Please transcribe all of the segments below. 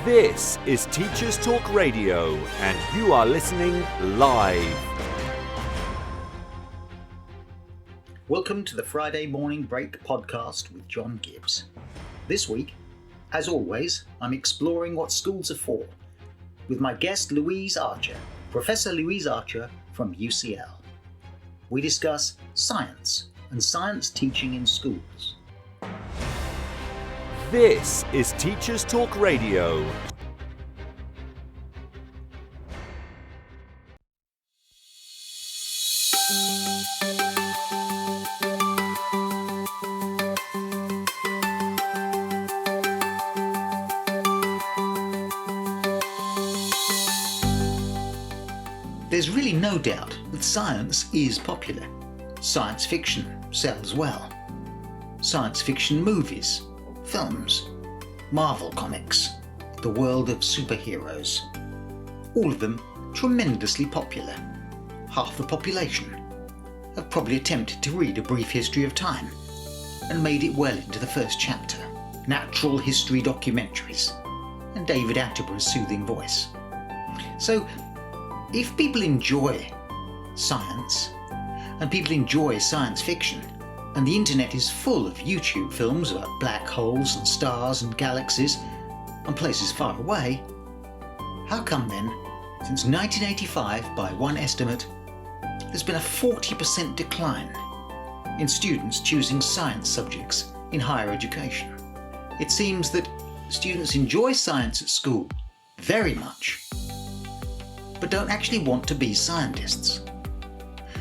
This is Teachers Talk Radio, and you are listening live. Welcome to the Friday Morning Break podcast with John Gibbs. This week, as always, I'm exploring what schools are for with my guest Louise Archer, Professor Louise Archer from UCL. We discuss science and science teaching in schools. This is Teachers Talk Radio. There's really no doubt that science is popular. Science fiction sells well. Science fiction movies, films, Marvel comics, the world of superheroes. All of them tremendously popular. Half the population have probably attempted to read A Brief History of Time and made it well into the first chapter. Natural history documentaries and David Attenborough's soothing voice. So, if people enjoy science and people enjoy science fiction, and the internet is full of YouTube films about black holes and stars and galaxies and places far away, how come then, since 1985, by one estimate, there's been a 40% decline in students choosing science subjects in higher education? It seems that students enjoy science at school very much, but don't actually want to be scientists.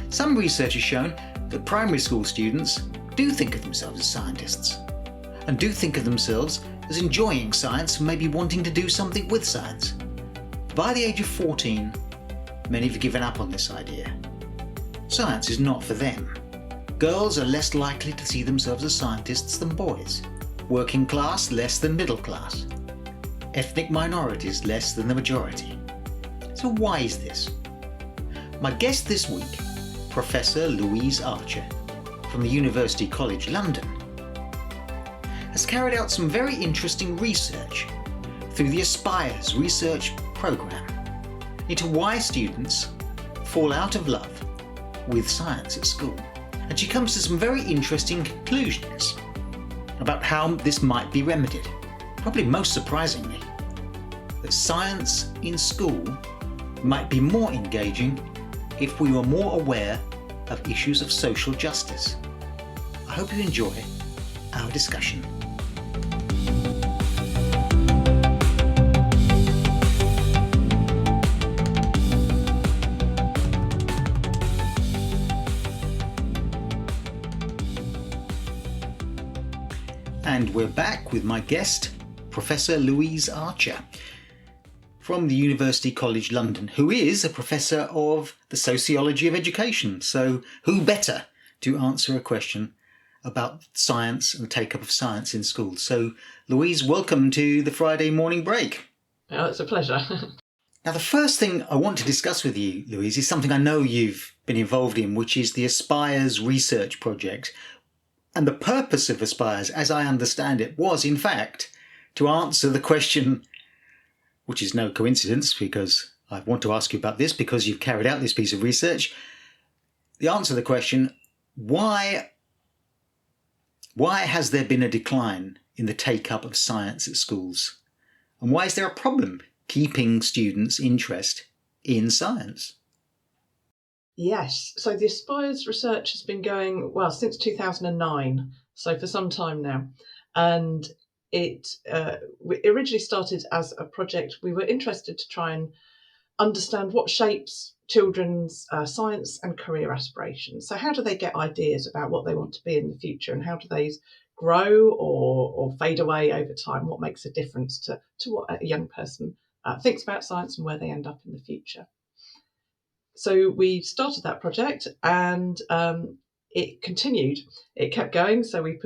Some research has shown that primary school students do think of themselves as scientists and do think of themselves as enjoying science and maybe wanting to do something with science. By the age of 14, many have given up on this idea. Science is not for them. Girls are less likely to see themselves as scientists than boys. Working class less than middle class. Ethnic minorities less than the majority. So why is this? My guest this week, Professor Louise Archer from the University College London, has carried out some very interesting research through the Aspires research programme into why students fall out of love with science at school. And she comes to some very interesting conclusions about how this might be remedied. Probably most surprisingly, that science in school might be more engaging if we were more aware of issues of social justice. I hope you enjoy our discussion. And we're back with my guest, Professor Louise Archer from the University College London, who is a professor of the sociology of education. So who better to answer a question about science and the take-up of science in schools? So Louise, welcome to the Friday Morning Break. Oh, it's a pleasure. Now, the first thing I want to discuss with you, Louise, is something I know you've been involved in, which is the Aspires research project. And the purpose of Aspires, as I understand it, was, in fact, to answer the question, which is no coincidence because I want to ask you about this because you've carried out this piece of research. The answer to the question, why has there been a decline in the take-up of science at schools? And why is there a problem keeping students' interest in science? Yes, so the Aspires research has been going, well, since 2009, so for some time now. And it originally started as a project. We were interested to try and understand what shapes children's science and career aspirations. So how do they get ideas about what they want to be in the future, and how do they grow or fade away over time? What makes a difference to what a young person thinks about science and where they end up in the future? So we started that project, and it continued. It kept going. So we've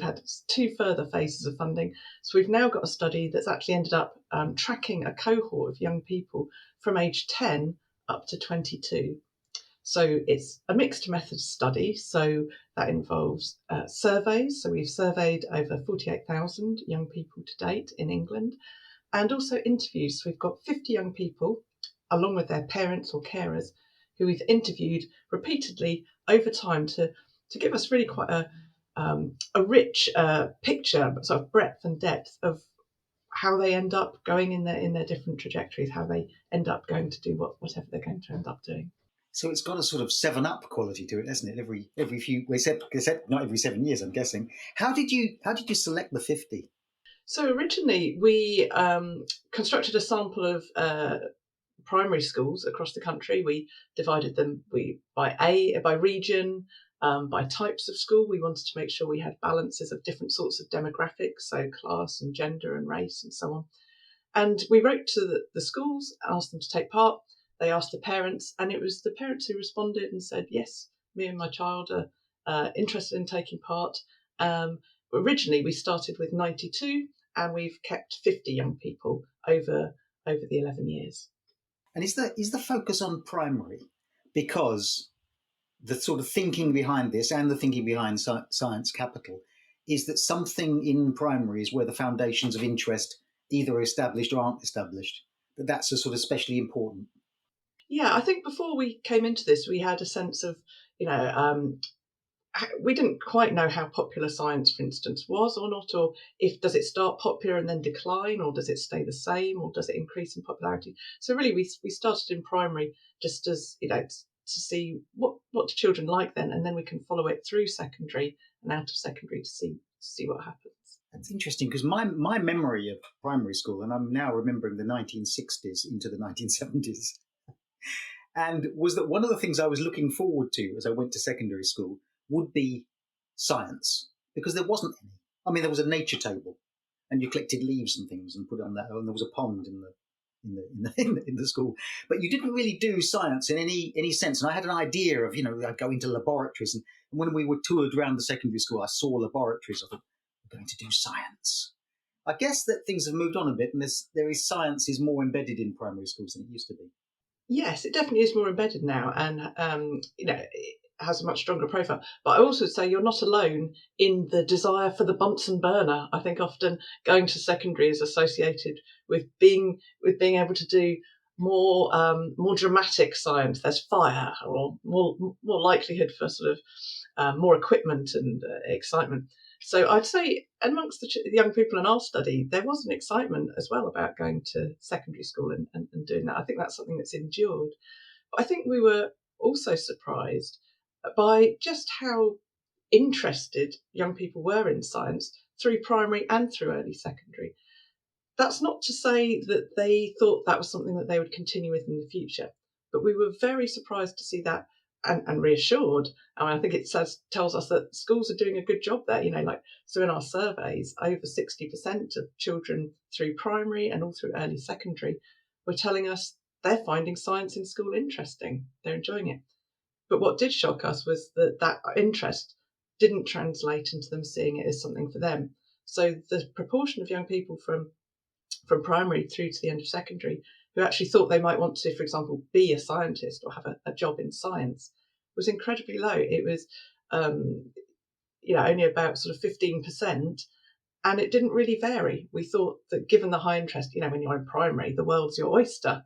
had 2 further phases of funding. So we've now got a study that's actually ended up tracking a cohort of young people from age 10 up to 22. So it's a mixed method study. So that involves surveys. So we've surveyed over 48,000 young people to date in England. and also interviews. So we've got 50 young people, along with their parents or carers, who we've interviewed repeatedly over time to give us really quite a rich picture, sort of breadth and depth of how they end up going in their different trajectories, how they end up going to do whatever they're going to end up doing. So it's got a sort of 7-Up quality to it, hasn't it? Every few, except not every 7 years, I'm guessing. How did you select the 50? So originally we constructed a sample of primary schools across the country. We divided them by region, by types of school. We wanted to make sure we had balances of different sorts of demographics, so class and gender and race and so on. And we wrote to the schools, asked them to take part. They asked the parents, and it was the parents who responded and said, yes, me and my child are interested in taking part. Originally, we started with 92, and we've kept 50 young people over the 11 years. And is the focus on primary because the sort of thinking behind this and the thinking behind Science Capital is that something in primary is where the foundations of interest either are established or aren't established, that's a sort of especially important? Yeah, I think before we came into this, we had a sense of, we didn't quite know how popular science, for instance, was or not, or if does it start popular and then decline, or does it stay the same, or does it increase in popularity? So really, we started in primary just as to see what do children like then, and then we can follow it through secondary and out of secondary to see what happens. That's interesting because my memory of primary school, and I'm now remembering the 1960s into the 1970s, and was that one of the things I was looking forward to as I went to secondary school would be science, because there wasn't any. I mean, there was a nature table, and you collected leaves and things and put it on that, and there was a pond in the school, but you didn't really do science in any sense. And I had an idea of, I'd go into laboratories, and when we were toured around the secondary school, I saw laboratories. I thought, I'm going to do science. I guess that things have moved on a bit, and science is more embedded in primary schools than it used to be. Yes, it definitely is more embedded now, and it has a much stronger profile. But I also say you're not alone in the desire for the Bunsen burner. I think often going to secondary is associated with being able to do more dramatic science. There's fire, or more likelihood for sort of more equipment and excitement. So I'd say amongst the young people in our study, there was an excitement as well about going to secondary school and doing that. I think that's something that's endured. But I think we were also surprised by just how interested young people were in science through primary and through early secondary. That's not to say that they thought that was something that they would continue with in the future, but we were very surprised to see that and reassured. I think it tells us that schools are doing a good job there. So in our surveys, over 60% of children through primary and all through early secondary were telling us they're finding science in school interesting. They're enjoying it. But what did shock us was that interest didn't translate into them seeing it as something for them. So the proportion of young people from primary through to the end of secondary who actually thought they might want to, for example, be a scientist or have a job in science was incredibly low. It was, only about sort of 15%, and it didn't really vary. We thought that given the high interest, when you're in primary, the world's your oyster.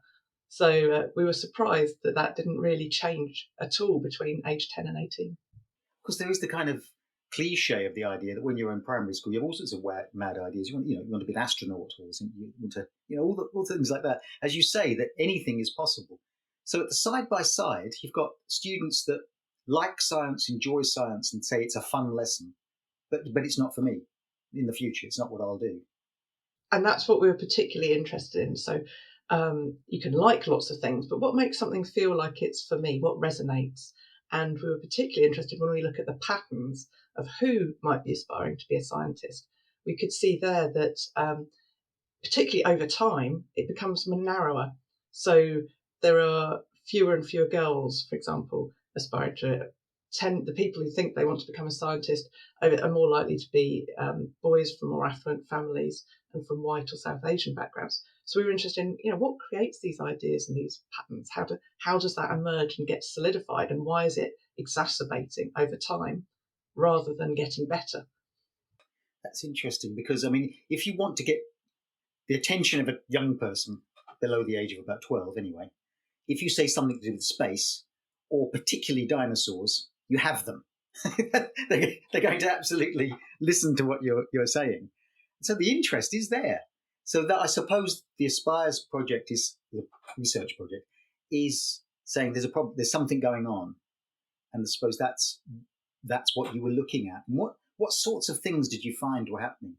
So we were surprised that didn't really change at all between age 10 and 18. Because there is the kind of cliche of the idea that when you're in primary school, you have all sorts of mad ideas. You want to be an astronaut, or you want to, all things like that. As you say, that anything is possible. So at the side by side, you've got students that like science, enjoy science, and say it's a fun lesson, but it's not for me. In the future, it's not what I'll do. And that's what we were particularly interested in. So you can like lots of things, but what makes something feel like it's for me? What resonates? And we were particularly interested when we look at the patterns of who might be aspiring to be a scientist. We could see there that particularly over time, it becomes narrower. So there are fewer and fewer girls, for example, aspiring to the people who think they want to become a scientist are more likely to be boys from more affluent families and from white or South Asian backgrounds. So we were interested in, what creates these ideas and these patterns? How does that emerge and get solidified? And why is it exacerbating over time rather than getting better? That's interesting because, I mean, if you want to get the attention of a young person below the age of about 12 anyway, if you say something to do with space or particularly dinosaurs, you have them. They're going to absolutely listen to what you're saying. So the interest is there. So that I suppose the Aspires project is the research project is saying there's a problem, there's something going on, and I suppose that's what you were looking at. And what sorts of things did you find were happening?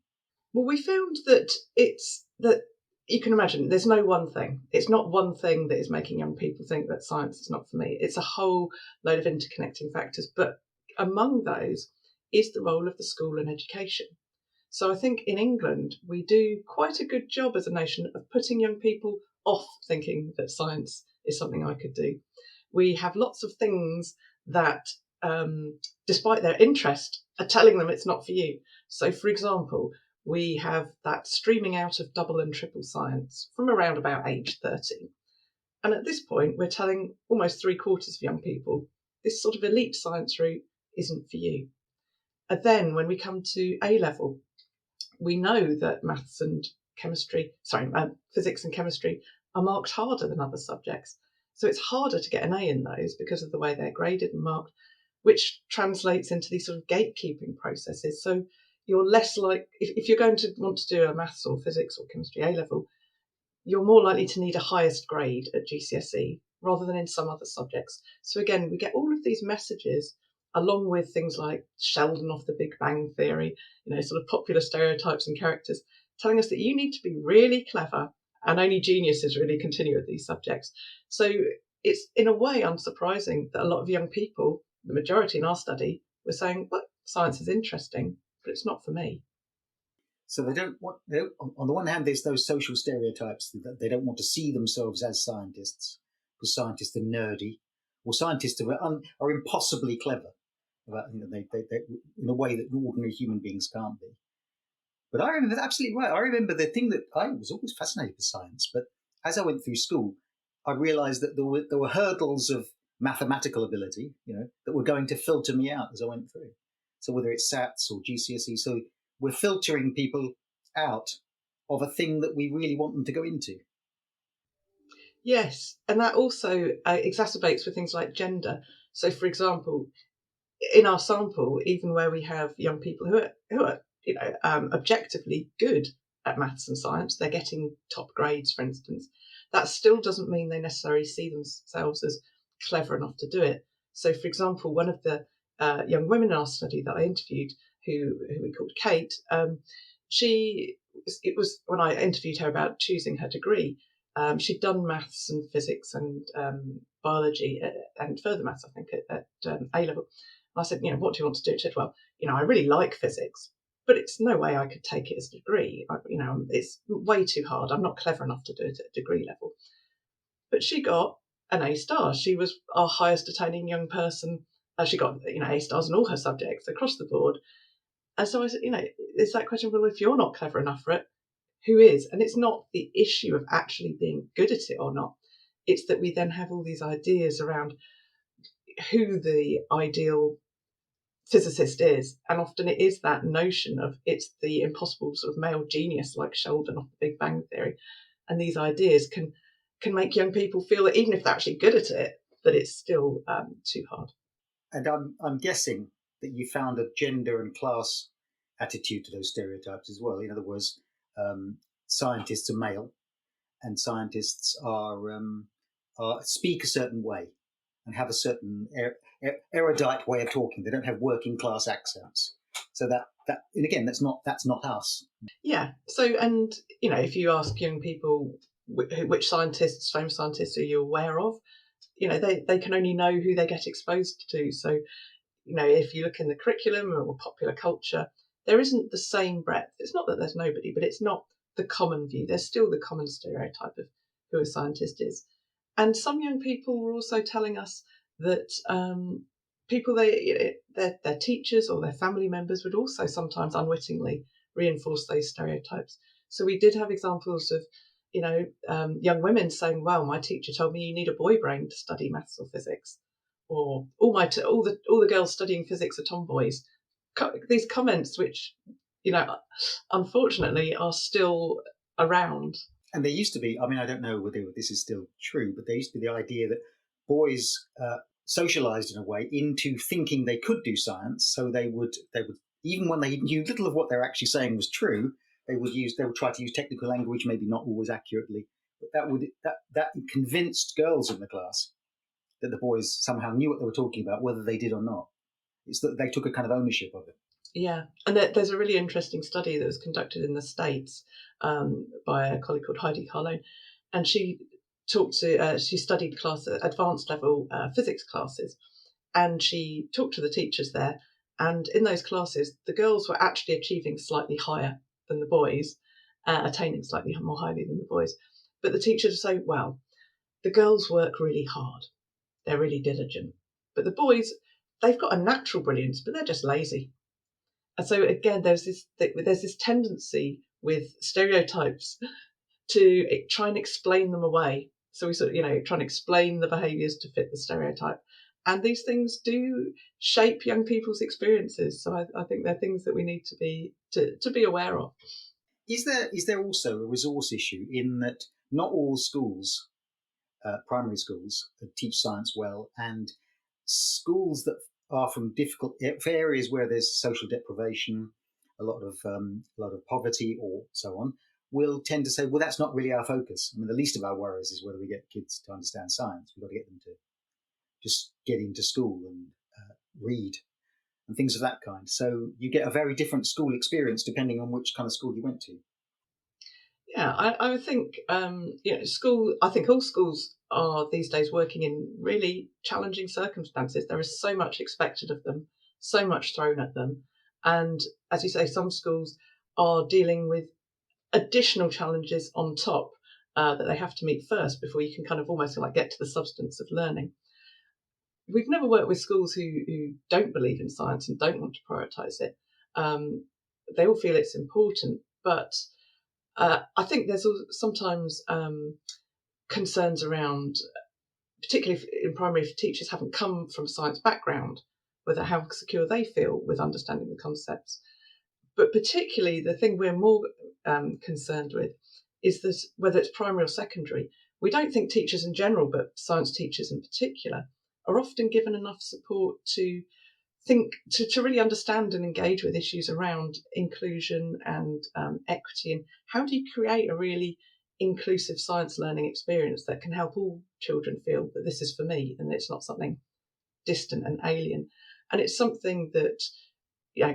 Well, we found that it's that you can imagine there's no one thing. It's not one thing that is making young people think that science is not for me. It's a whole load of interconnecting factors. But among those is the role of the school and education. So I think in England, we do quite a good job as a nation of putting young people off thinking that science is something I could do. We have lots of things that, despite their interest, are telling them it's not for you. So, for example, we have that streaming out of double and triple science from around about age 13. And at this point, we're telling almost 3/4 of young people this sort of elite science route isn't for you. And then when we come to A level, we know that physics and chemistry are marked harder than other subjects. So it's harder to get an A in those because of the way they're graded and marked, which translates into these sort of gatekeeping processes. So you're less like, if you're going to want to do a maths or physics or chemistry A level, you're more likely to need a highest grade at GCSE rather than in some other subjects. So again, we get all of these messages along with things like Sheldon off the Big Bang Theory, sort of popular stereotypes and characters, telling us that you need to be really clever and only geniuses really continue at these subjects. So it's in a way unsurprising that a lot of young people, the majority in our study, were saying, well, science is interesting, but it's not for me. So on the one hand, there's those social stereotypes that they don't want to see themselves as scientists, because scientists are nerdy, or scientists are impossibly clever. They in a way that ordinary human beings can't be. But I remember, that's absolutely right. I remember the thing that I was always fascinated with science, but as I went through school, I realised that there were hurdles of mathematical ability, that were going to filter me out as I went through. So whether it's SATs or GCSE, so we're filtering people out of a thing that we really want them to go into. Yes, and that also exacerbates with things like gender. So, for example, in our sample, even where we have young people who are objectively good at maths and science, they're getting top grades, for instance, that still doesn't mean they necessarily see themselves as clever enough to do it. So, for example, one of the young women in our study that I interviewed, who we called Kate, it was when I interviewed her about choosing her degree. She'd done maths and physics and biology and further maths, I think, at A level. And I said, what do you want to do? She said, well, I really like physics, but it's no way I could take it as a degree. It's way too hard. I'm not clever enough to do it at degree level. But she got an A star. She was our highest attaining young person. She got A stars in all her subjects across the board. And so I said, it's that question, well, if you're not clever enough for it, who is? And it's not the issue of actually being good at it or not. It's that we then have all these ideas around who the ideal physicist is. And often it is that notion of it's the impossible sort of male genius like Sheldon off the Big Bang Theory. And these ideas can make young people feel that even if they're actually good at it, that it's still too hard. And I'm guessing that you found a gender and class attitude to those stereotypes as well. In other words, scientists are male, and scientists are speak a certain way and have a certain erudite way of talking. They don't have working class accents. So that and again, that's not us. Yeah. So, and if you ask young people which scientists, famous scientists, are you aware of, they can only know who they get exposed to. So, if you look in the curriculum or popular culture, there isn't the same breadth. It's not that there's nobody, but it's not the common view. There's still the common stereotype of who a scientist is. And some young people were also telling us that people, their teachers or their family members would also sometimes unwittingly reinforce those stereotypes. So we did have examples of, young women saying, well, my teacher told me you need a boy brain to study maths or physics, or all the girls studying physics are tomboys. These comments, which, unfortunately are still around. And there used to be, I mean, I don't know whether this is still true, but there used to be the idea that boys socialized in a way into thinking they could do science. So they would, even when they knew little of what they're actually saying was true, they would try to use technical language, maybe not always accurately, but that convinced girls in the class that the boys somehow knew what they were talking about, whether they did or not. It's that they took a kind of ownership of it. Yeah, and there's a really interesting study that was conducted in the States by a colleague called Heidi Carlone, and she studied advanced level physics classes, and she talked to the teachers there, and in those classes, the girls were actually achieving slightly higher than the boys, attaining slightly more highly than the boys, but the teachers would say, well, the girls work really hard, they're really diligent, but the boys, they've got a natural brilliance, but they're just lazy. And so again, there's this tendency with stereotypes to try and explain them away. So we sort of, try and explain the behaviours to fit the stereotype. And these things do shape young people's experiences. So I think they're things that we need to be aware of. Is there also a resource issue in that not all schools, primary schools, teach science well, and schools that are from difficult areas where there's social deprivation, a lot of poverty, or so on, will tend to say, well, that's not really our focus. I mean, the least of our worries is whether we get kids to understand science. We've got to get them to just get into school and read and things of that kind. So you get a very different school experience depending on which kind of school you went to. Yeah, I would think, school. I think all schools are these days working in really challenging circumstances. There is so much expected of them, so much thrown at them. And as you say, some schools are dealing with additional challenges on top that they have to meet first before you can kind of almost like get to the substance of learning. We've never worked with schools who don't believe in science and don't want to prioritise it. They all feel it's important, but I think there's sometimes concerns around, particularly in primary, if teachers haven't come from a science background, whether how secure they feel with understanding the concepts. But particularly the thing we're more concerned with is that whether it's primary or secondary, we don't think teachers in general, but science teachers in particular, are often given enough support to think to really understand and engage with issues around inclusion and equity, and how do you create a really inclusive science learning experience that can help all children feel that this is for me and it's not something distant and alien. And it's something that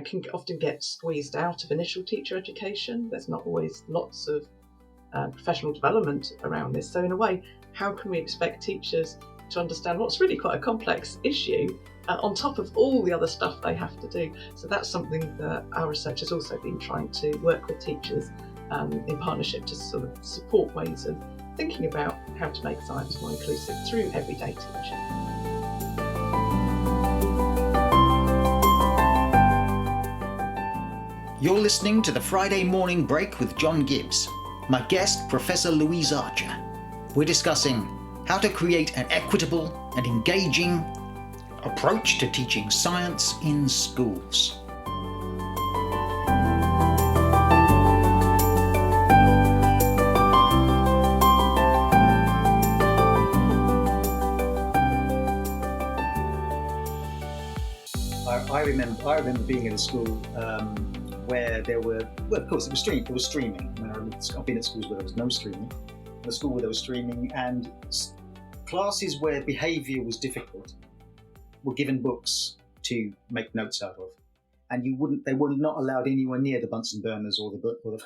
can often get squeezed out of initial teacher education. There's not always lots of professional development around this. So in a way, how can we expect teachers to understand what's really quite a complex issue on top of all the other stuff they have to do? So that's something that our research has also been trying to work with teachers in partnership to sort of support ways of thinking about how to make science more inclusive through everyday teaching. You're listening to the Friday Morning Break with John Gibbs. My guest, Professor Louise Archer. We're discussing how to create an equitable and engaging approach to teaching science in schools. I remember being in a school where there were, well, of course, it was streaming. I mean, I've been at schools where there was no streaming. A school where there was streaming, and classes where behaviour was difficult were given books to make notes out of, and they were not allowed anywhere near the Bunsen burners or the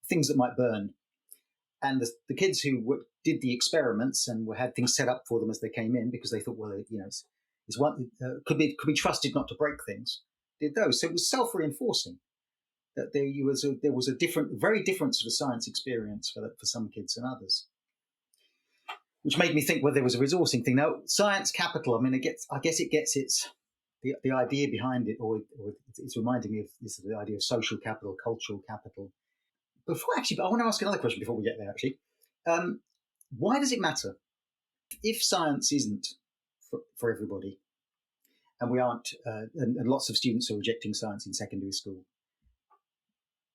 things that might burn. And the kids who did the experiments and had things set up for them as they came in, because they thought, well, could be trusted not to break things, did those. So it was self-reinforcing that there was a very different sort of science experience for some kids than others, which made me think whether there was a resourcing thing. Now, science capital, I mean, I guess it gets the idea behind it, or it's reminding me of the idea of social capital, cultural capital. I want to ask another question before we get there, actually. Why does it matter? If science isn't for everybody, and we aren't, and lots of students are rejecting science in secondary school,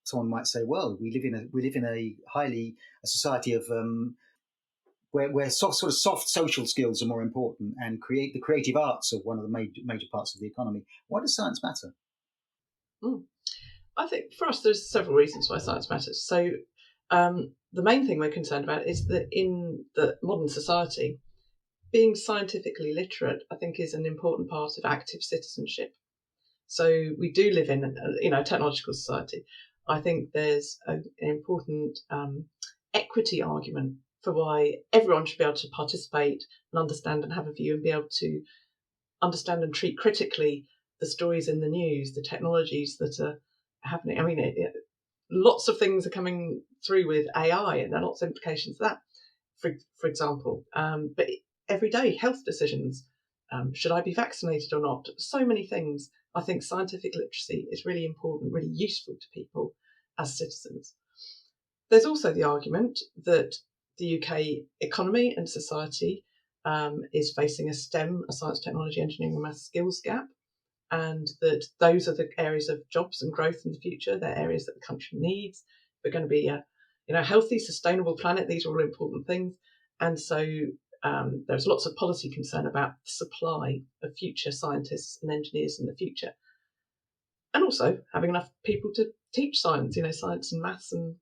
someone might say, well, we live in a society of where sort of soft social skills are more important, and the creative arts are one of the major parts of the economy. Why does science matter? I think for us, there's several reasons why science matters. So the main thing we're concerned about is that in the modern society, being scientifically literate, I think, is an important part of active citizenship. So we do live in a technological society. I think there's an important equity argument for why everyone should be able to participate and understand and have a view and be able to understand and treat critically the stories in the news, the technologies that are happening. I mean, lots of things are coming through with AI, and there are lots of implications of that, for example. But everyday health decisions, should I be vaccinated or not? So many things. I think scientific literacy is really important, really useful to people as citizens. There's also the argument that the UK economy and society is facing a STEM, a science, technology, engineering and maths skills gap, and that those are the areas of jobs and growth in the future. They're areas that the country needs. We're going to be a healthy, sustainable planet. These are all important things. And so there's lots of policy concern about the supply of future scientists and engineers in the future. And also having enough people to teach science, science and maths and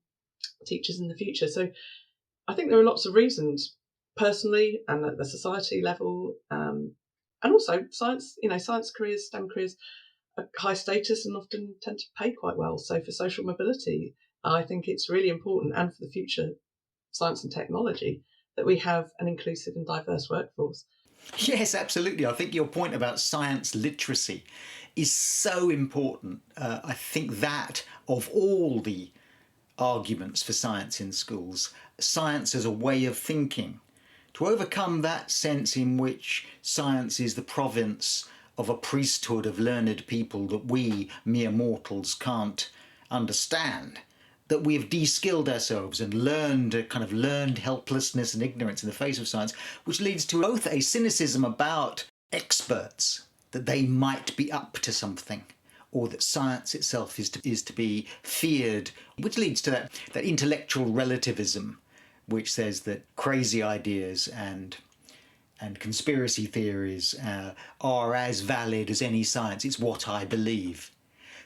teachers in the future. So I think there are lots of reasons, personally and at the society level, and also science careers, STEM careers, are high status and often tend to pay quite well. So for social mobility, I think it's really important, and for the future science and technology, that we have an inclusive and diverse workforce. Yes, absolutely. I think your point about science literacy is so important. I think that of all the arguments for science in schools, science as a way of thinking, to overcome that sense in which science is the province of a priesthood of learned people that we mere mortals can't understand, that we have de-skilled ourselves and learned helplessness and ignorance in the face of science, which leads to both a cynicism about experts, that they might be up to something, or that science itself is to be feared, which leads to that intellectual relativism, which says that crazy ideas and conspiracy theories are as valid as any science. It's what I believe.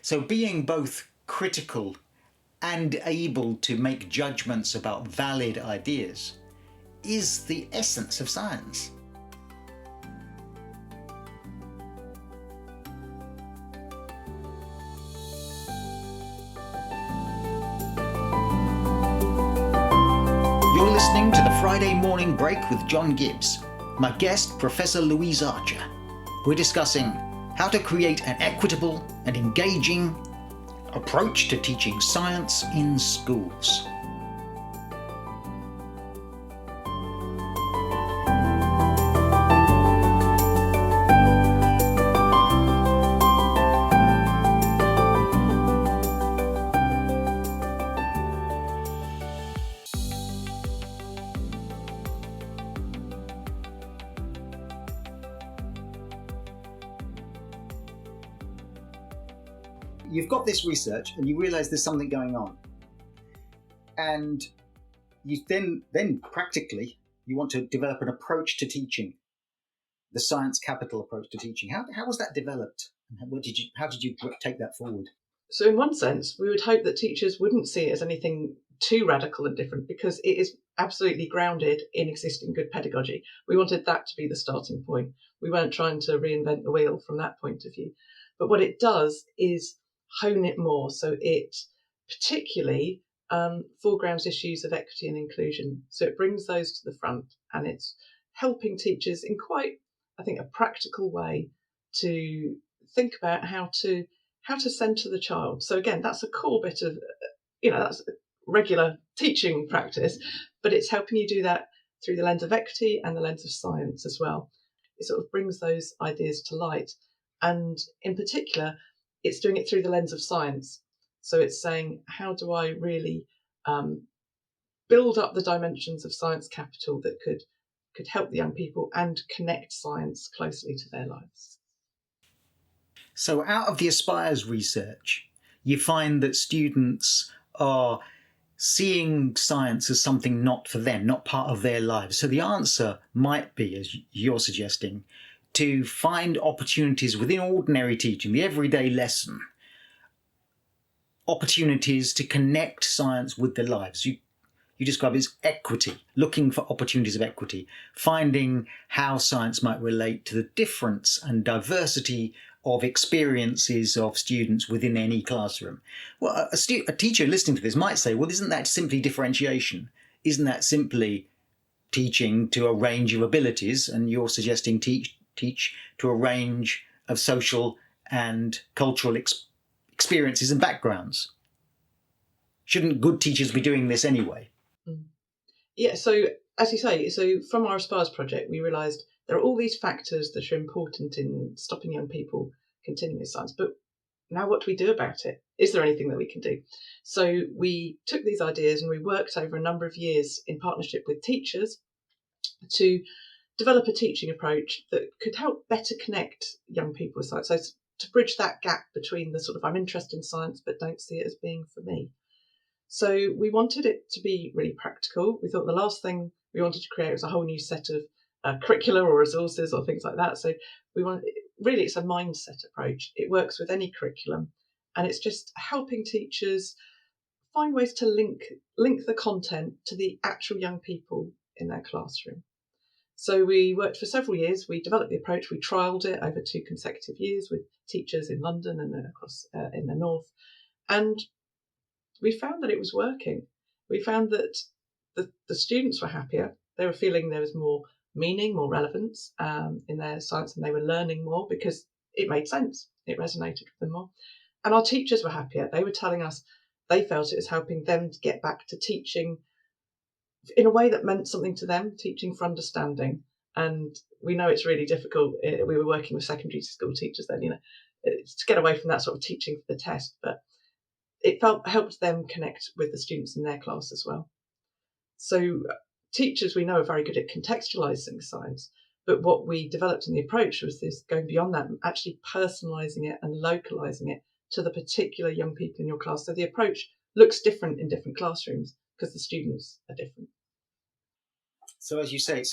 So being both critical and able to make judgments about valid ideas is the essence of science. You're listening to the Friday Morning Break with John Gibbs. My guest, Professor Louise Archer. We're discussing how to create an equitable and engaging approach to teaching science in schools. You've got this research and you realise there's something going on, and you then practically you want to develop an approach to teaching, the science capital approach to teaching. How was that developed? How did you take that forward? So in one sense, we would hope that teachers wouldn't see it as anything too radical and different, because it is absolutely grounded in existing good pedagogy. We wanted that to be the starting point. We weren't trying to reinvent the wheel from that point of view. But what it does is hone it more. So it particularly foregrounds issues of equity and inclusion. So it brings those to the front, and it's helping teachers in quite, I think, a practical way to think about how to centre the child. So again, that's a core bit of, that's regular teaching practice, but it's helping you do that through the lens of equity and the lens of science as well. It sort of brings those ideas to light. And in particular, it's doing it through the lens of science. So it's saying, how do I really build up the dimensions of science capital that could help the young people and connect science closely to their lives? So out of the Aspires research, you find that students are seeing science as something not for them, not part of their lives. So the answer might be, as you're suggesting, to find opportunities within ordinary teaching, the everyday lesson, opportunities to connect science with their lives. You describe it as equity, looking for opportunities of equity, finding how science might relate to the difference and diversity of experiences of students within any classroom. Well, a teacher listening to this might say, well, isn't that simply differentiation? Isn't that simply teaching to a range of abilities? And you're suggesting teach to a range of social and cultural experiences and backgrounds. Shouldn't good teachers be doing this anyway? Yeah, so as you say, so from our Aspires project, we realised there are all these factors that are important in stopping young people continuing with science, but now what do we do about it? Is there anything that we can do? So we took these ideas and we worked over a number of years in partnership with teachers to develop a teaching approach that could help better connect young people with science. So to bridge that gap between the sort of I'm interested in science but don't see it as being for me. So we wanted it to be really practical. We thought the last thing we wanted to create was a whole new set of curricula or resources or things like that. So really it's a mindset approach. It works with any curriculum, and it's just helping teachers find ways to link the content to the actual young people in their classroom. So we worked for several years. We developed the approach. We trialled it over 2 consecutive years with teachers in London and across in the north, and we found that it was working. We found that the students were happier. They were feeling there was more meaning, more relevance in their science, and they were learning more because it made sense. It resonated with them more. And our teachers were happier. They were telling us they felt it was helping them to get back to teaching in a way that meant something to them, teaching for understanding. And we know it's really difficult. We were working with secondary school teachers then, to get away from that sort of teaching for the test, but it helped them connect with the students in their class as well. So teachers, we know, are very good at contextualising science, but what we developed in the approach was this going beyond that and actually personalising it and localising it to the particular young people in your class. So the approach looks different in different classrooms because the students are different. So as you say,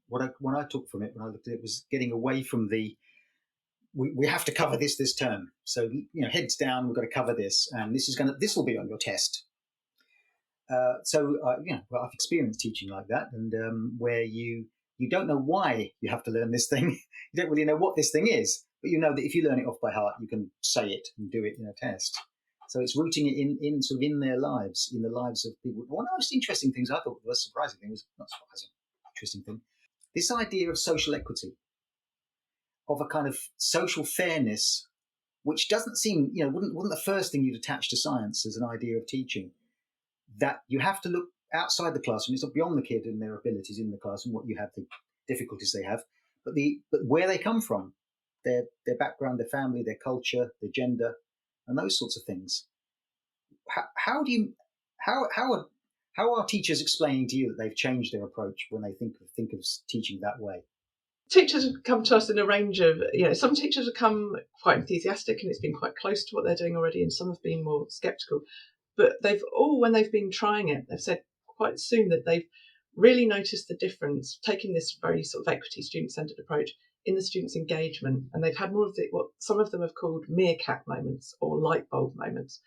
what I took from it when I looked at it was getting away from the we have to cover this term. So heads down, we've got to cover this, and this will be on your test. I've experienced teaching like that, and where you don't know why you have to learn this thing. You don't really know what this thing is, but you know that if you learn it off by heart, you can say it and do it in a test. So it's rooting it in sort of in their lives, in the lives of people. One of the most interesting things I thought was surprising thing was not surprising, interesting thing. This idea of social equity, of a kind of social fairness, which doesn't seem, wasn't the first thing you'd attach to science as an idea of teaching. That you have to look outside the classroom. It's not beyond the kid and their abilities in the classroom, what you have, the difficulties they have, but where they come from, their background, their family, their culture, their gender, and those sorts of things. How are teachers explaining to you that they've changed their approach when they think of teaching that way? Teachers have come to us in a range of, some teachers have come quite enthusiastic and it's been quite close to what they're doing already, and some have been more sceptical. But they've all, when they've been trying it, they've said quite soon that they've really noticed the difference, taking this very sort of equity student-centred approach in the students' engagement. And they've had more of what some of them have called meerkat moments or light bulb moments.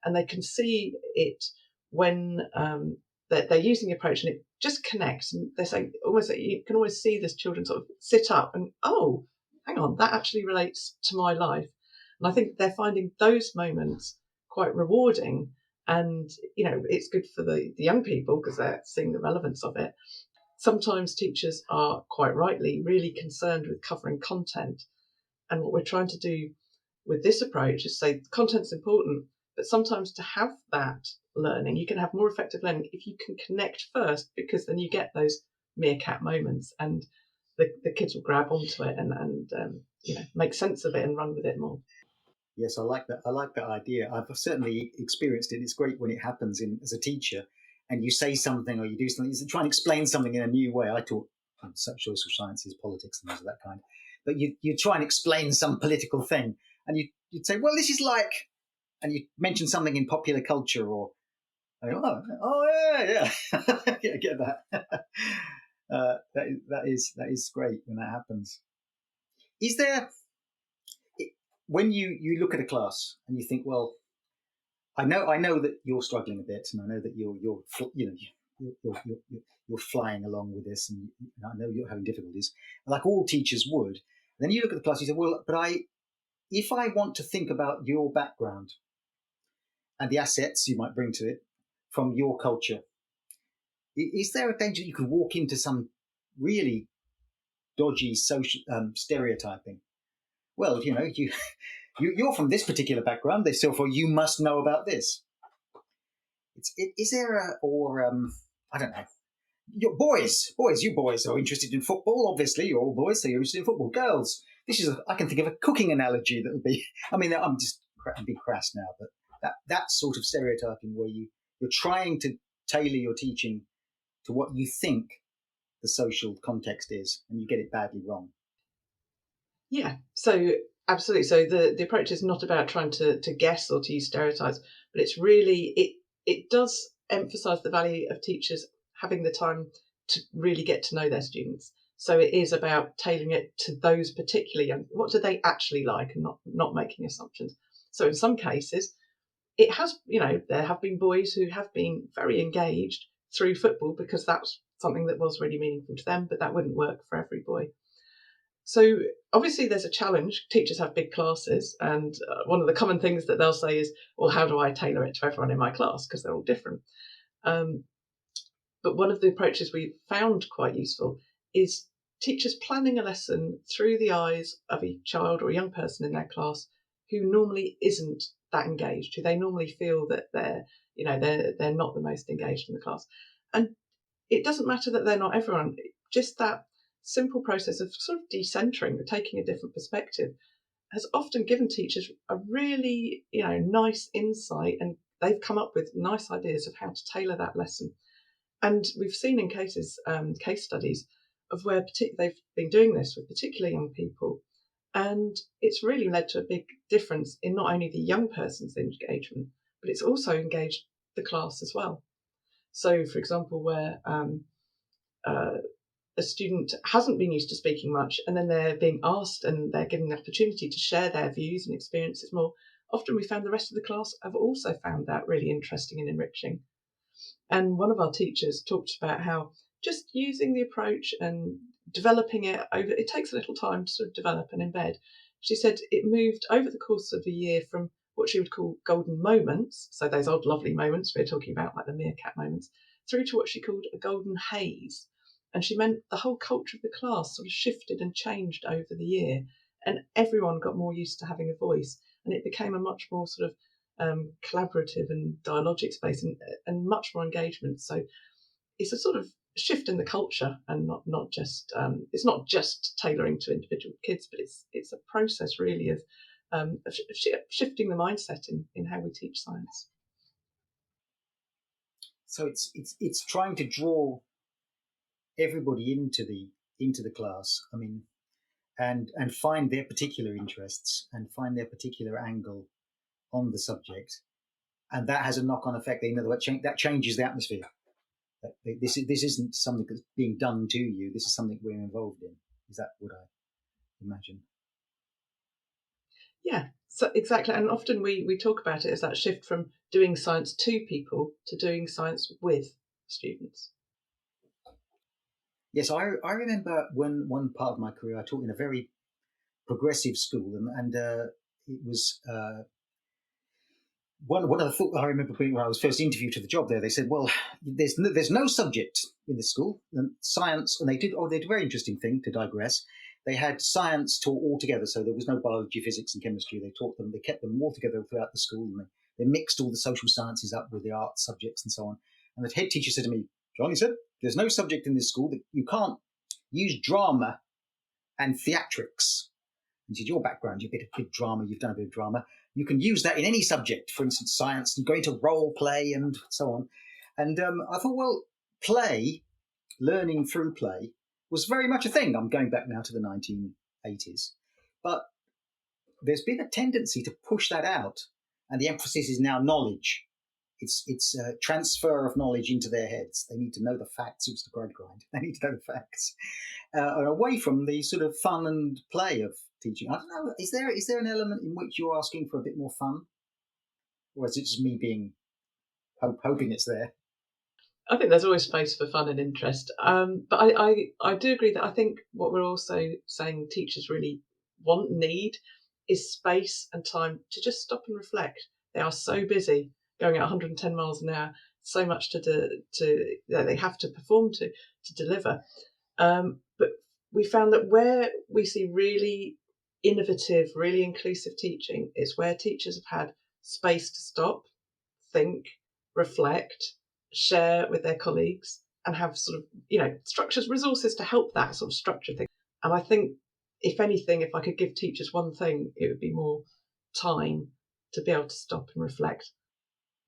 And they can see it when they're using the approach and it just connects. And they're saying almost that you can always see this children sort of sit up and, oh, hang on, that actually relates to my life. And I think they're finding those moments quite rewarding. And, it's good for the young people because they're seeing the relevance of it. Sometimes teachers are quite rightly really concerned with covering content. And what we're trying to do with this approach is say content's important, but sometimes to have that learning, you can have more effective learning if you can connect first, because then you get those meerkat moments and the kids will grab onto it and make sense of it and run with it more. Yes, I like that. I like that idea. I've certainly experienced it. It's great when it happens as a teacher, and you say something or you do something. You try and explain something in a new way. I taught social sciences, politics, and things of that kind. But you try and explain some political thing, and you'd say, "Well, this is like," and you mention something in popular culture, or I go, yeah. Yeah, I get that. That is great when that happens. Is there, when you look at a class and you think, well, I know that you're struggling a bit, and I know that you're flying along with this, and I know you're having difficulties, like all teachers would. Then you look at the class, and you say, well, but if I want to think about your background and the assets you might bring to it from your culture, is there a danger that you could walk into some really dodgy social stereotyping? Well, you're from this particular background, therefore you must know about this. Is there I don't know. You boys are interested in football. Obviously, you're all boys, so you're interested in football. Girls, I can think of a cooking analogy that would be. I mean, I'm being crass now, but that sort of stereotyping where you're trying to tailor your teaching to what you think the social context is, and you get it badly wrong. Yeah, so absolutely. So the approach is not about trying to guess or to use stereotypes, but it's really, it does emphasise the value of teachers having the time to really get to know their students. So it is about tailoring it to those particular young, what do they actually like, and not making assumptions. So in some cases, it has, there have been boys who have been very engaged through football because that's something that was really meaningful to them, but that wouldn't work for every boy. So obviously there's a challenge. Teachers have big classes, and one of the common things that they'll say is, well, how do I tailor it to everyone in my class? Because they're all different. But one of the approaches we've found quite useful is teachers planning a lesson through the eyes of a child or a young person in their class who normally isn't that engaged, who they normally feel that they're not the most engaged in the class. And it doesn't matter that they're not everyone, just that simple process of sort of decentering, taking a different perspective, has often given teachers a really, nice insight, and they've come up with nice ideas of how to tailor that lesson. And we've seen in case studies of where they've been doing this with particular young people, and it's really led to a big difference in not only the young person's engagement, but it's also engaged the class as well. So, for example, where a student hasn't been used to speaking much, and then they're being asked and they're given the opportunity to share their views and experiences more, often we found the rest of the class have also found that really interesting and enriching. And one of our teachers talked about how just using the approach and developing it takes a little time to sort of develop and embed. She said it moved over the course of a year from what she would call golden moments, so those old lovely moments we're talking about, like the meerkat moments, through to what she called a golden haze. And she meant the whole culture of the class sort of shifted and changed over the year, and everyone got more used to having a voice, and it became a much more sort of collaborative and dialogic space, and much more engagement. So it's a sort of shift in the culture, and not just it's not just tailoring to individual kids, but it's a process really of shifting the mindset in how we teach science. So it's trying to draw everybody into the class. I mean, and find their particular interests and find their particular angle on the subject, and that has a knock-on effect. That changes the atmosphere. This isn't something that's being done to you. This is something we're involved in. Is that what I imagine? Yeah, so exactly. And often we talk about it as that shift from doing science to people to doing science with students. Yes, I remember when one part of my career I taught in a very progressive school, and it was one of the thoughts I remember when I was first interviewed to the job there. They said, "Well, there's no subject in the school, and science." And they did a very interesting thing. To digress, they had science taught all together, so there was no biology, physics, and chemistry. They kept them all together throughout the school, and they mixed all the social sciences up with the art subjects and so on. And the head teacher said to me, "John," he said, "there's no subject in this school that you can't use drama and theatrics." And he said, "Your background, you've been drama, you've done a bit of drama. You can use that in any subject, for instance, science, and go into role play and so on." And I thought, well, learning through play, was very much a thing. I'm going back now to the 1980s. But there's been a tendency to push that out and the emphasis is now knowledge. It's transfer of knowledge into their heads. They need to know the facts. It was the grind. They need to know the facts, away from the sort of fun and play of teaching. I don't know. Is there an element in which you're asking for a bit more fun, or is it just me being hoping it's there? I think there's always space for fun and interest. But I do agree that I think what we're also saying teachers really need is space and time to just stop and reflect. They are so busy going at 110 miles an hour, so much that they have to perform to deliver. But we found that where we see really innovative, really inclusive teaching is where teachers have had space to stop, think, reflect, share with their colleagues, and have sort of, structures, resources to help that sort of structure thing. And I think, if anything, if I could give teachers one thing, it would be more time to be able to stop and reflect.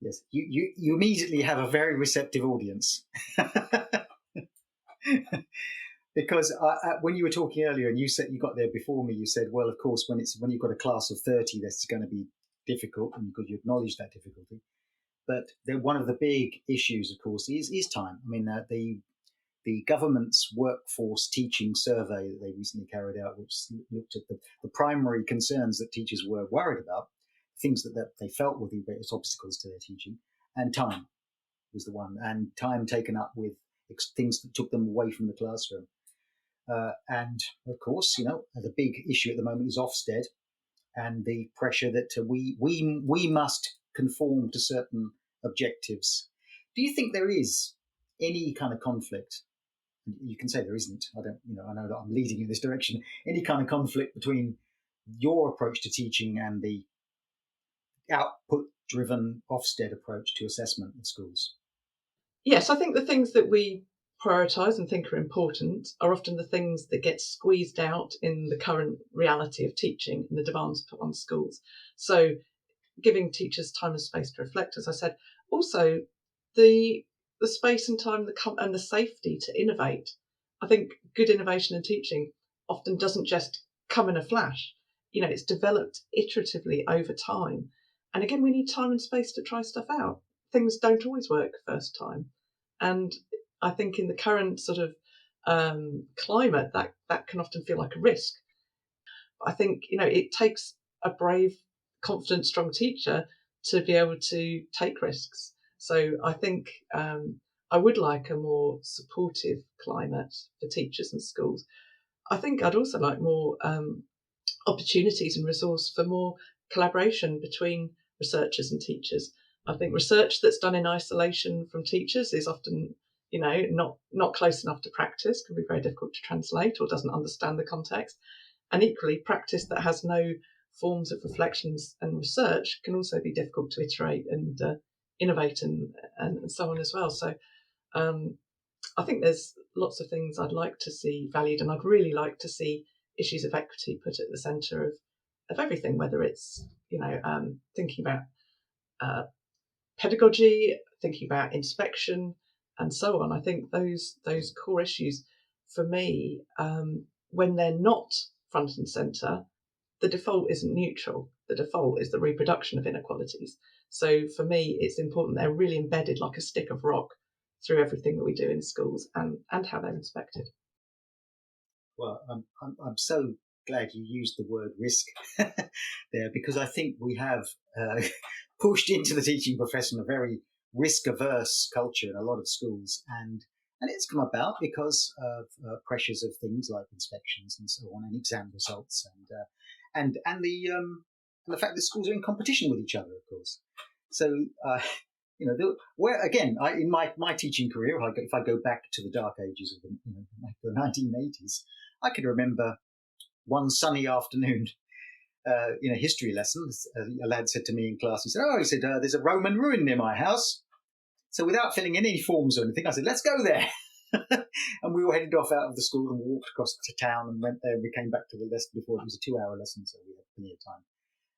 Yes, you immediately have a very receptive audience. Because when you were talking earlier, and you said you got there before me, you said, well, of course, when you've got a class of 30, that's going to be difficult, and because you acknowledge that difficulty. But one of the big issues, of course, is time. I mean, the government's workforce teaching survey that they recently carried out, which looked at the primary concerns that teachers were worried about, things that they felt were the greatest obstacles to their teaching, and time was the one, and time taken up with things that took them away from the classroom. And of course, the big issue at the moment is Ofsted and the pressure that we must conform to certain objectives. Do you think there is any kind of conflict? You can say there isn't. I know that I'm leading in this direction. Any kind of conflict between your approach to teaching and the output-driven Ofsted approach to assessment in schools? Yes, I think the things that we prioritise and think are important are often the things that get squeezed out in the current reality of teaching and the demands put on schools. So giving teachers time and space to reflect, as I said, also the space and time and the safety to innovate. I think good innovation in teaching often doesn't just come in a flash. It's developed iteratively over time. And again, we need time and space to try stuff out. Things don't always work first time. And I think in the current sort of climate, that can often feel like a risk. I think, it takes a brave, confident, strong teacher to be able to take risks. So I think I would like a more supportive climate for teachers and schools. I think I'd also like more opportunities and resource for more collaboration between researchers and teachers. I think research that's done in isolation from teachers is often, not close enough to practice, can be very difficult to translate or doesn't understand the context. And equally, practice that has no forms of reflections and research can also be difficult to iterate and innovate and so on as well. So I think there's lots of things I'd like to see valued, and I'd really like to see issues of equity put at the centre of everything, whether it's, thinking about pedagogy, thinking about inspection, and so on. I think those core issues, for me, when they're not front and centre, the default isn't neutral. The default is the reproduction of inequalities. So for me, it's important they're really embedded like a stick of rock through everything that we do in schools and how they're inspected. Well, I'm so glad you used the word risk there, because I think we have pushed into the teaching profession a very risk-averse culture in a lot of schools, and it's come about because of pressures of things like inspections and so on, and exam results, and the fact that schools are in competition with each other, of course. So where again, in my teaching career, if I go back to the dark ages of the 1980s, I could remember one sunny afternoon in a history lesson, a lad said to me in class, he said, there's a Roman ruin near my house. So without filling in any forms or anything, I said, let's go there. And we all headed off out of the school and walked across to town and went there, and we came back to the lesson before. It was a 2-hour lesson, so we had plenty of time.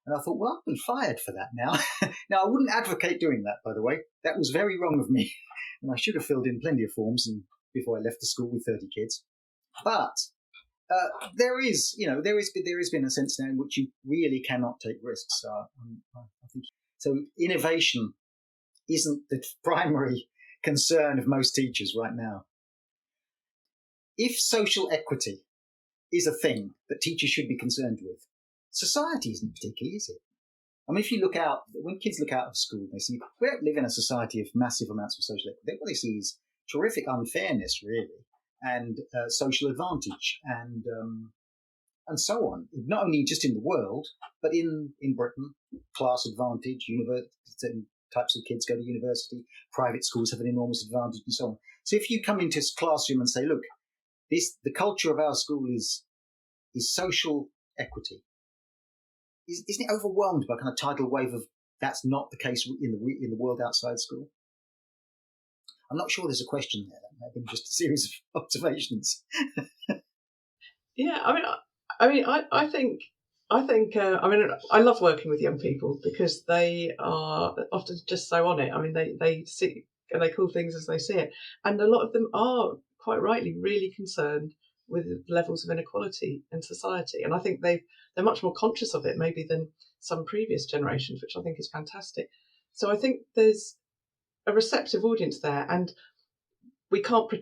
And I thought, well, I'll be fired for that now. Now, I wouldn't advocate doing that, by the way. That was very wrong of me. And I should have filled in plenty of forms before I left the school with 30 kids. But there has been a sense now in which you really cannot take risks. I think So innovation isn't the primary concern of most teachers right now. If social equity is a thing that teachers should be concerned with, society isn't particularly, is it? I mean, if you look out, when kids look out of school, they see we don't live in a society of massive amounts of social equity. What they see is terrific unfairness, really, and social advantage, and so on. Not only just in the world, but in Britain, class advantage, certain types of kids go to university, private schools have an enormous advantage, and so on. So if you come into a classroom and say, look, the culture of our school is social equity, isn't it overwhelmed by a kind of tidal wave of that's not the case in the world outside school? I'm not sure there's a question there. That might have been just a series of observations. Yeah, I think I love working with young people because they are often just so on it. I mean, they see and they call things as they see it, and a lot of them are quite rightly really concerned with levels of inequality in society, and I think they're much more conscious of it maybe than some previous generations, which I think is fantastic. So I think there's a receptive audience there, and we can't.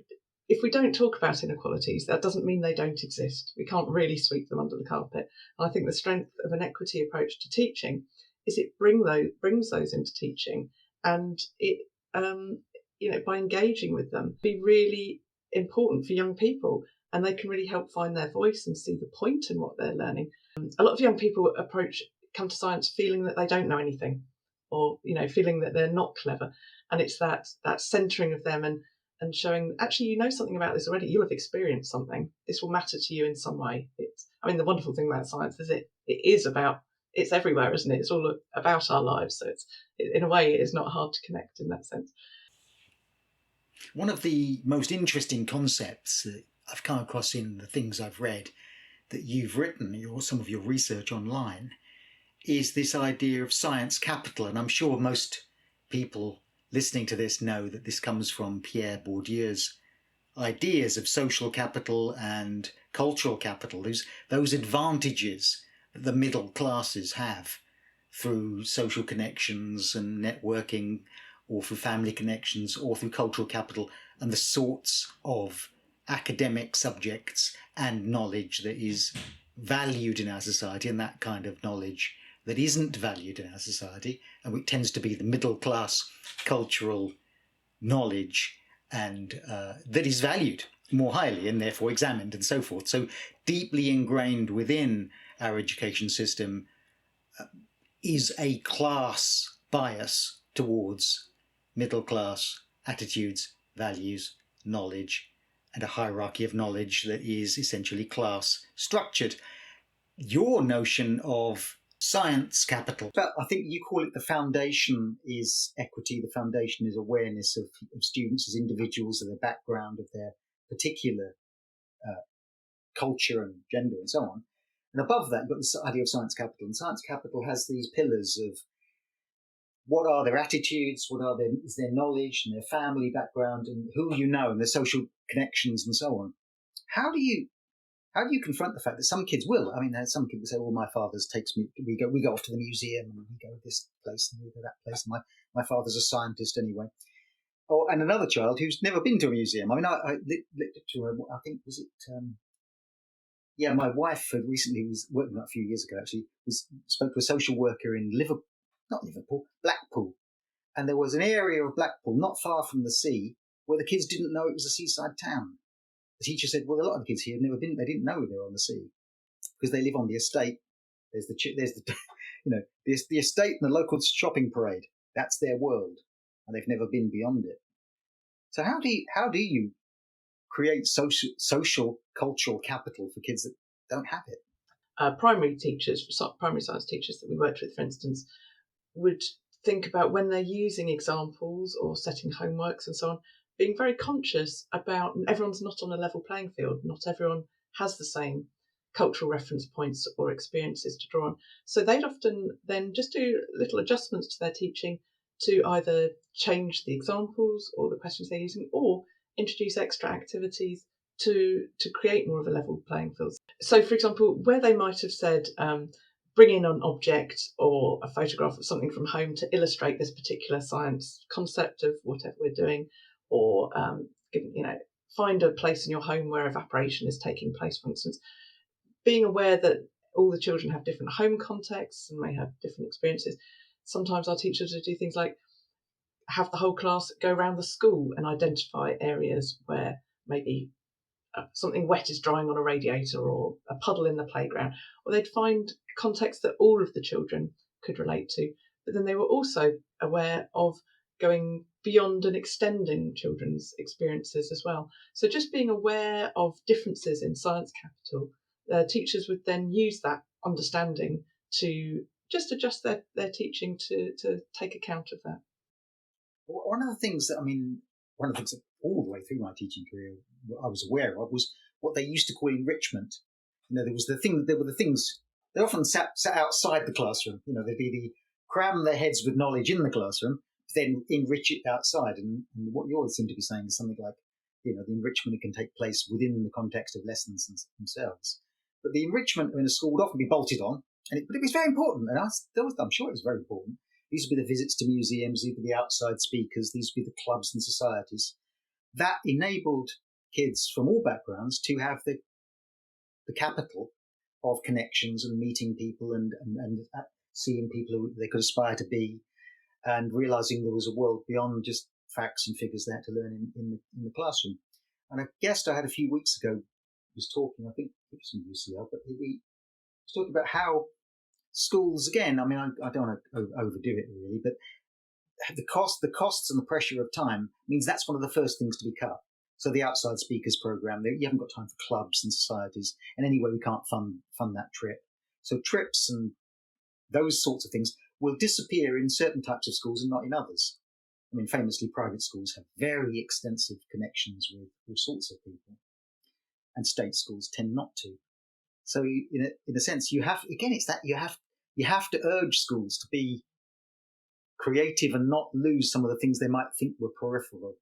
If we don't talk about inequalities, that doesn't mean they don't exist. We can't really sweep them under the carpet. And I think the strength of an equity approach to teaching is it brings those into teaching, and it by engaging with them, be really important for young people, and they can really help find their voice and see the point in what they're learning. A lot of young people come to science feeling that they don't know anything, or feeling that they're not clever, and it's that centering of them and showing actually you know something about this already, you'll have experienced something, this will matter to you in some way. The wonderful thing about science is it's everywhere, isn't it? It's all about our lives, so in a way it is not hard to connect in that sense. One of the most interesting concepts that I've come across in the things I've read that you've written, some of your research online, is this idea of science capital. And I'm sure most people listening to this know that this comes from Pierre Bourdieu's ideas of social capital and cultural capital, those advantages that the middle classes have through social connections and networking, or through family connections, or through cultural capital, and the sorts of academic subjects and knowledge that is valued in our society, and that kind of knowledge that isn't valued in our society, and which tends to be the middle class cultural knowledge, and that is valued more highly and therefore examined and so forth. So deeply ingrained within our education system is a class bias towards middle class attitudes, values, knowledge, and a hierarchy of knowledge that is essentially class structured. Your notion of science capital, but I think you call it the foundation is equity. The foundation is awareness of students as individuals, of their background, of their particular culture and gender and so on. And above that, you've got this idea of science capital. And science capital has these pillars of what are their attitudes, is their knowledge and their family background and who you know and their social connections and so on. How do you confront the fact that some kids will? I mean, some people say, "Well, my father's takes me. We go off to the museum and we go this place and we go that place. And my father's a scientist anyway." And another child who's never been to a museum. I mean, I think was it. My wife recently was working a few years ago. Actually, spoke to a social worker in Blackpool, and there was an area of Blackpool not far from the sea where the kids didn't know it was a seaside town. The teacher said, "Well, a lot of the kids here they didn't know they were on the sea because they live on the estate. There's the estate and the local shopping parade. That's their world, and they've never been beyond it." So how do you create social cultural capital for kids that don't have it? Primary science teachers that we worked with, for instance, would think about when they're using examples or setting homeworks and so on, being very conscious about everyone's not on a level playing field. Not everyone has the same cultural reference points or experiences to draw on. So they'd often then just do little adjustments to their teaching to either change the examples or the questions they're using, or introduce extra activities to create more of a level playing field. So, for example, where they might have said, bring in an object or a photograph of something from home to illustrate this particular science concept of whatever we're doing, or find a place in your home where evaporation is taking place, for instance. Being aware that all the children have different home contexts and may have different experiences. Sometimes our teachers will do things like have the whole class go around the school and identify areas where maybe something wet is drying on a radiator or a puddle in the playground, or they'd find context that all of the children could relate to. But then they were also aware of going beyond and extending children's experiences as well. So just being aware of differences in Science Capital, teachers would then use that understanding to just adjust their teaching to take account of that. One of the things that all the way through my teaching career I was aware of was what they used to call enrichment. There were the things they often sat outside the classroom. There'd be the cram their heads with knowledge in the classroom, then enrich it outside. And what you always seem to be saying is something like, the enrichment can take place within the context of lessons themselves. But the enrichment in a school would often be bolted on, but it was very important. And I'm sure it was very important. These would be the visits to museums, these would be the outside speakers, these would be the clubs and societies. That enabled kids from all backgrounds to have the capital of connections and meeting people and seeing people who they could aspire to be, and realizing there was a world beyond just facts and figures they had to learn in the classroom. And a guest I had a few weeks ago was talking, I think it was from UCL, but he was talking about how schools, again, I don't want to overdo it really, but the costs and the pressure of time means that's one of the first things to be cut. So the outside speakers program, you haven't got time for clubs and societies, and anyway we can't fund that trip. So trips and those sorts of things will disappear in certain types of schools and not in others. Famously, private schools have very extensive connections with all sorts of people, and state schools tend not to. So, in a sense, you have to urge schools to be creative and not lose some of the things they might think were peripheral.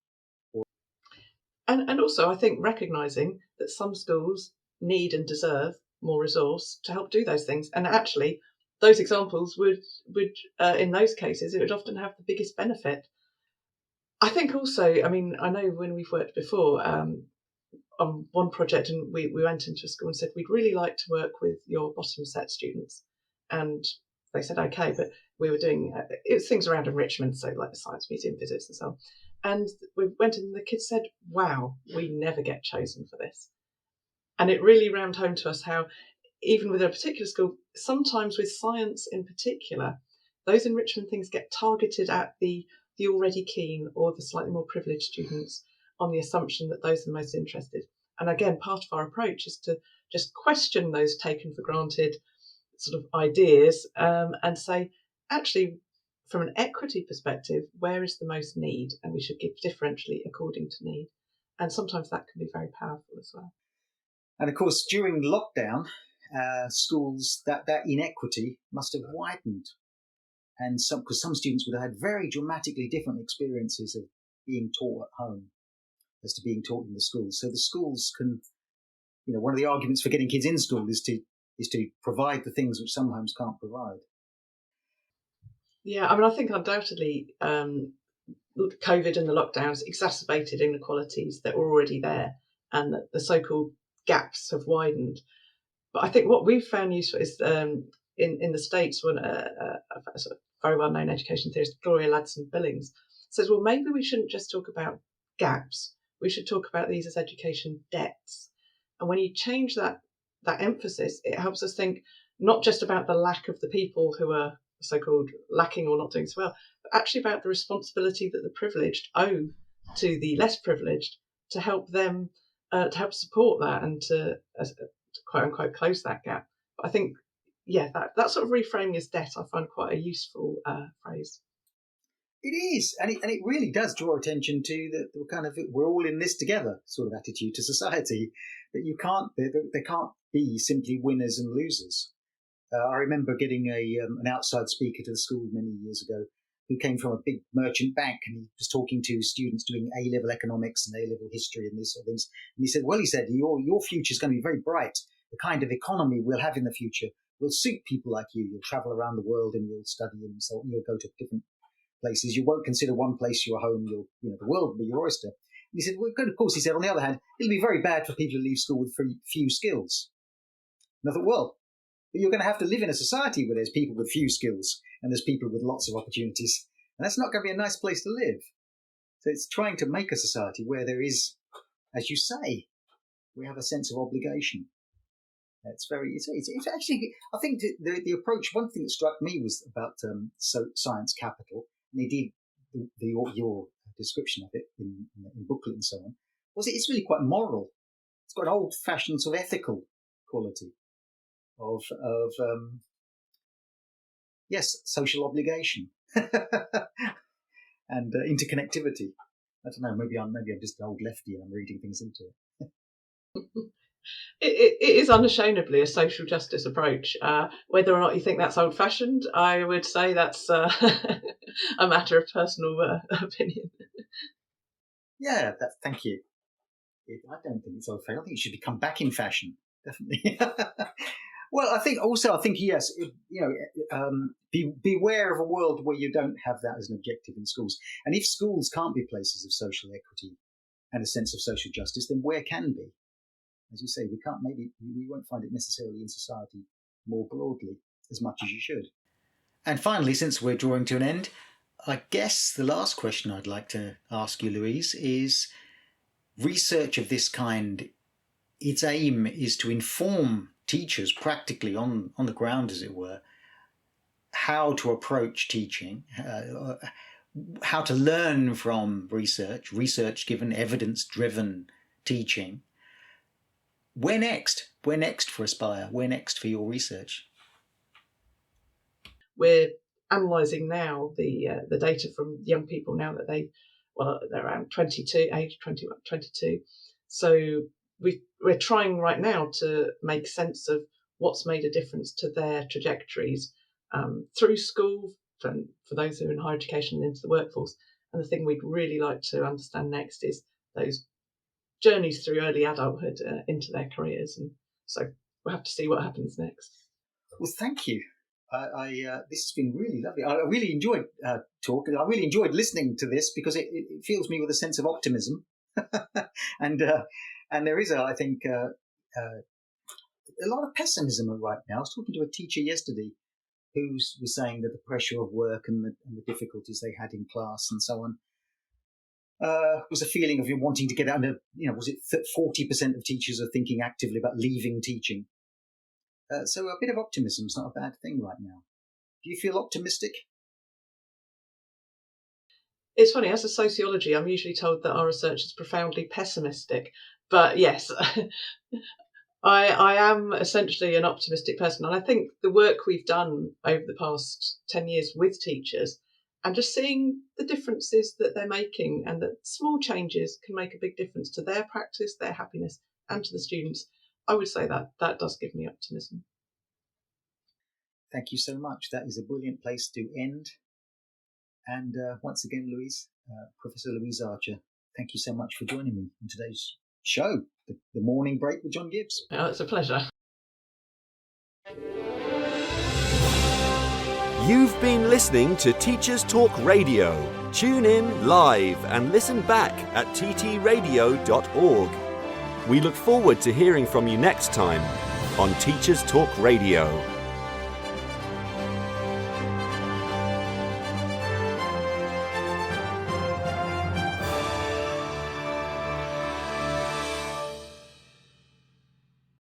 And also, I think recognising that some schools need and deserve more resource to help do those things, and actually, those examples would in those cases, it would often have the biggest benefit. I think also, I know when we've worked before on one project, and we went into a school and said, we'd really like to work with your bottom set students. And they said, okay, but we were doing it was things around enrichment, so like the science museum visits and so on. And we went in and the kids said, wow, we never get chosen for this. And it really rammed home to us how, even with a particular school, sometimes with science in particular, those enrichment things get targeted at the already keen or the slightly more privileged students on the assumption that those are the most interested. And again, part of our approach is to just question those taken for granted sort of ideas and say, actually, from an equity perspective, where is the most need? And we should give differentially according to need. And sometimes that can be very powerful as well. And of course, during lockdown, schools, that inequity must have widened. And because some students would have had very dramatically different experiences of being taught at home as to being taught in the schools. So the schools can, one of the arguments for getting kids in school is to provide the things which some homes can't provide. Yeah, I think undoubtedly COVID and the lockdowns exacerbated inequalities that were already there, and that the so-called gaps have widened. But I think what we've found useful is in the States, when a very well-known education theorist, Gloria Ladson-Billings, says, well, maybe we shouldn't just talk about gaps. We should talk about these as education debts. And when you change that emphasis, it helps us think not just about the lack of the people who are so-called lacking or not doing so well, but actually about the responsibility that the privileged owe to the less privileged to help them, to help support that and to quote unquote close that gap. But I think, that sort of reframing as debt I find quite a useful phrase. It is, and it really does draw attention to the kind of we're all in this together sort of attitude to society. That there can't be simply winners and losers. I remember getting an outside speaker to the school many years ago who came from a big merchant bank, and he was talking to students doing A-level economics and A-level history and these sort of things. And he said, your future is going to be very bright. The kind of economy we'll have in the future will suit people like you. You'll travel around the world and you'll study and so on. You'll go to different places. You won't consider one place your home. The world will be your oyster. And he said, well, good, of course, he said, on the other hand, it'll be very bad for people to leave school with few skills. And I thought, well, but you're going to have to live in a society where there's people with few skills and there's people with lots of opportunities. And that's not going to be a nice place to live. So it's trying to make a society where there is, as you say, we have a sense of obligation. It's actually, I think the approach, one thing that struck me was about science capital, and indeed your description of it in booklet and so on, was it's really quite moral. It's got an old-fashioned sort of ethical quality of social obligation and interconnectivity. I don't know. Maybe I'm just an old lefty and I'm reading things into it. It is unashamedly a social justice approach. Whether or not you think that's old-fashioned, I would say that's a matter of personal opinion. Yeah, thank you. I don't think it's old-fashioned. I think it should become back in fashion, definitely. Well, I think yes. Beware of a world where you don't have that as an objective in schools. And if schools can't be places of social equity and a sense of social justice, then where can be? As you say, we won't find it necessarily in society more broadly as much as you should. And finally, since we're drawing to an end, I guess the last question I'd like to ask you, Louise, is research of this kind, its aim is to inform teachers practically on the ground, as it were, how to approach teaching, how to learn from research-given, evidence-driven teaching. Where next? Where next for Aspire? Where next for your research? We're analysing now the data from young people now that they're around 22, age 21, 22. So we're trying right now to make sense of what's made a difference to their trajectories through school for those who are in higher education and into the workforce. And the thing we'd really like to understand next is those journeys through early adulthood into their careers, and so we'll have to see what happens next. Well, thank you. This has been really lovely. I really enjoyed talking. I really enjoyed listening to this because it fills me with a sense of optimism, and there is, I think, a lot of pessimism right now. I was talking to a teacher yesterday who was saying that the pressure of work and the difficulties they had in class and so on. Was a feeling of you wanting to get out. Was it 40% of teachers are thinking actively about leaving teaching? So a bit of optimism is not a bad thing right now. Do you feel optimistic? It's funny, as a sociology, I'm usually told that our research is profoundly pessimistic. But yes, I am essentially an optimistic person. And I think the work we've done over the past 10 years with teachers and just seeing the differences that they're making and that small changes can make a big difference to their practice, their happiness, and to the students, I would say that does give me optimism. Thank you so much. That is a brilliant place to end. And once again, Professor Louise Archer, thank you so much for joining me on today's show, The Morning Break with John Gibbs. Oh, it's a pleasure. You've been listening to Teachers Talk Radio. Tune in live and listen back at ttradio.org. We look forward to hearing from you next time on Teachers Talk Radio.